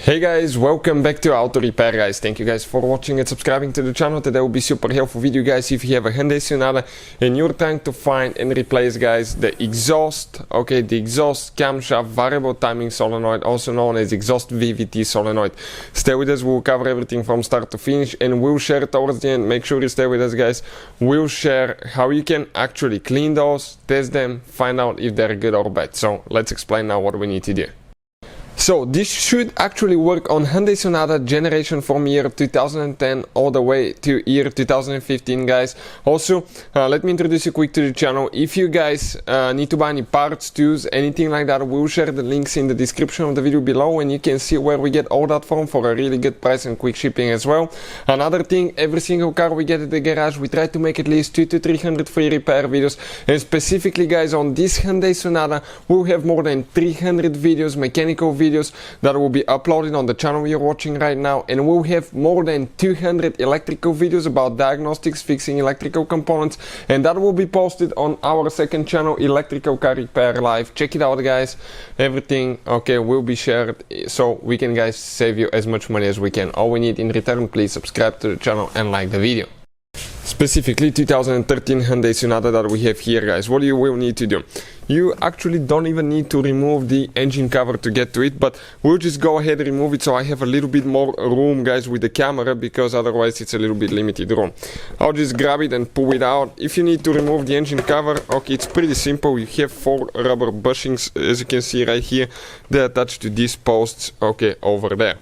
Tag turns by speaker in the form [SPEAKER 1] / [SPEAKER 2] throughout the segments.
[SPEAKER 1] Hey guys, welcome back to Auto Repair guys. Thank you guys for watching and subscribing to the channel. Today will be super helpful video guys if you have a Hyundai Sonata and you're trying to find and replace guys the exhaust, the exhaust camshaft variable timing solenoid, also known as exhaust VVT solenoid. Stay with us, we'll cover everything from start to finish and we'll share towards the end. Make sure you stay with us guys. We'll share how you can actually clean those, test them, find out if they're good or bad. So let's explain now what we need to do. So this should actually work on Hyundai Sonata generation from year 2010 all the way to year 2015 guys. Also, let me introduce you quick to the channel. If you guys need to buy any parts, tools, anything like that, we'll share the links in the description of the video below and you can see where we get all that from for a really good price and quick shipping as well. Another thing, every single car we get at the garage, we try to make at least 200 to 300 free repair videos, and specifically guys on this Hyundai Sonata we'll have more than 300 videos, mechanical videos that will be uploaded on the channel you're watching right now, and we'll have more than 200 electrical videos about diagnostics, fixing electrical components, and that will be posted on our second channel, Electrical Car Repair Live. Check it out guys. Everything will be shared so we can guys save you as much money as we can. All we need in return, please subscribe to the channel and like the video. Specifically 2013 Hyundai Sonata that we have here guys, what you will need to do, you actually don't even need to remove the engine cover to get to it, but we'll just go ahead and remove it so I have a little bit more room guys with the camera, because otherwise it's a little bit limited room. I'll just grab it and pull it out. If you need to remove the engine cover, it's pretty simple. You have 4 rubber bushings as you can see right here. They're attached to these posts over there.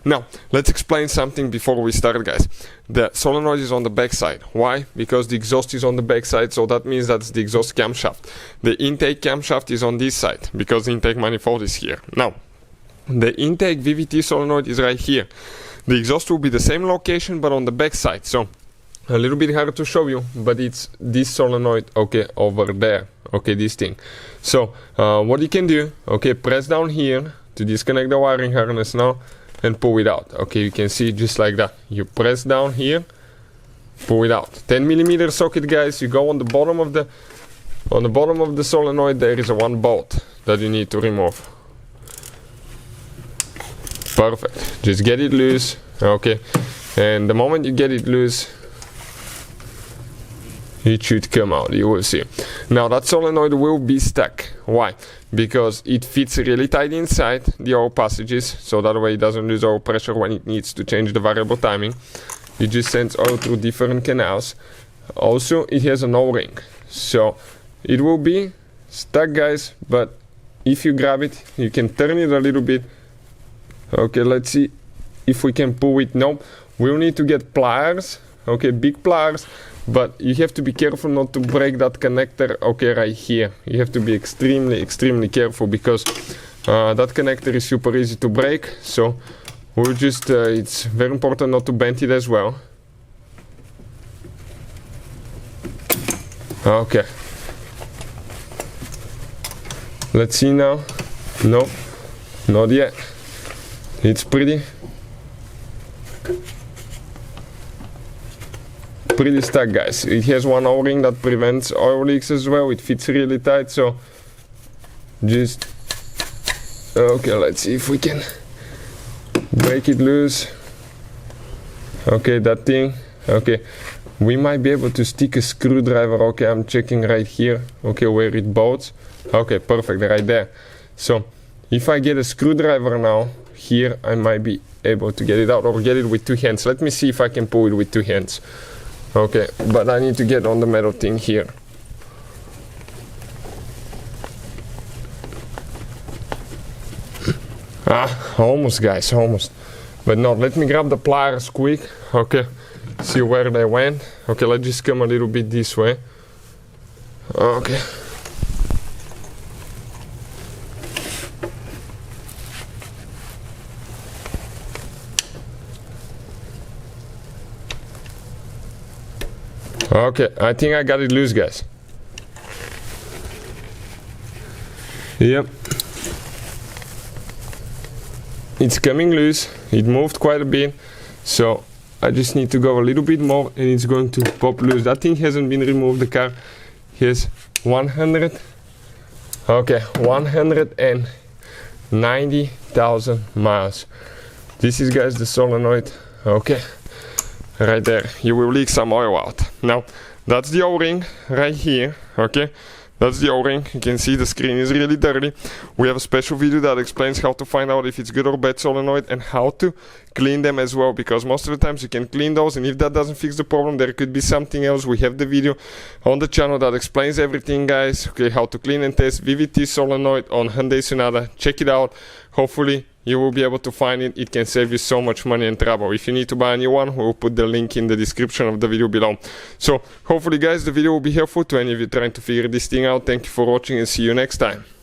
[SPEAKER 1] Now let's explain something before we start guys. The solenoid is on the back side. Why? Because the exhaust is on the back side, so that means that's the exhaust camshaft. The intake camshaft is on this side because the intake manifold is here. Now the intake VVT solenoid is right here. The exhaust will be the same location but on the back side, so a little bit hard to show you, but it's this solenoid over there, this thing. So what you can do, press down here to disconnect the wiring harness now and pull it out. You can see just like that. You press down here, pull it out. 10mm socket guys. You go on the bottom of the solenoid. There is a 1 bolt that you need to remove. Perfect. Just get it loose. And the moment you get it loose, it should come out, you will see. Now that solenoid will be stuck. Why? Because it fits really tight inside the oil passages, so that way it doesn't lose oil pressure when it needs to change the variable timing. It just sends oil through different canals. Also it has an O-ring, so it will be stuck guys, but if you grab it you can turn it a little bit. Let's see if we can pull it. No, we'll need to get pliers, big pliers. But you have to be careful not to break that connector right here. You have to be extremely careful, because that connector is super easy to break. So we'll just it's very important not to bend it as well. Let's see now. No, not yet. It's pretty stuck guys. It has 1 O-ring that prevents oil leaks as well. It fits really tight, so just let's see if we can break it loose. That thing. We might be able to stick a screwdriver. I'm checking right here where it bolts. Perfect, right there. So if I get a screwdriver now here, I might be able to get it out, or get it with 2 hands. Let me see if I can pull it with 2 hands. But I need to get on the metal thing here. Almost guys, almost. But no, let me grab the pliers quick. See where they went. Let's just come a little bit this way. I think I got it loose guys. Yep, it's coming loose. It moved quite a bit, so I just need to go a little bit more and it's going to pop loose. That thing hasn't been removed. The car has 190,000 miles. This is, guys, the solenoid. Okay, right there. You will leak some oil out. Now, that's the O-ring right here. Okay, that's the O-ring. You can see the screen is really dirty. We have a special video that explains how to find out if it's good or bad solenoid and how to clean them as well, because most of the times you can clean those, and if that doesn't fix the problem, there could be something else. We have the video on the channel that explains everything, guys. Okay, how to clean and test VVT solenoid on Hyundai Sonata. Check it out. Hopefully you will be able to find it. It can save you so much money and trouble. If you need to buy a new one, we'll put the link in the description of the video below. So hopefully, guys, the video will be helpful to any of you trying to figure this thing out. Thank you for watching and see you next time.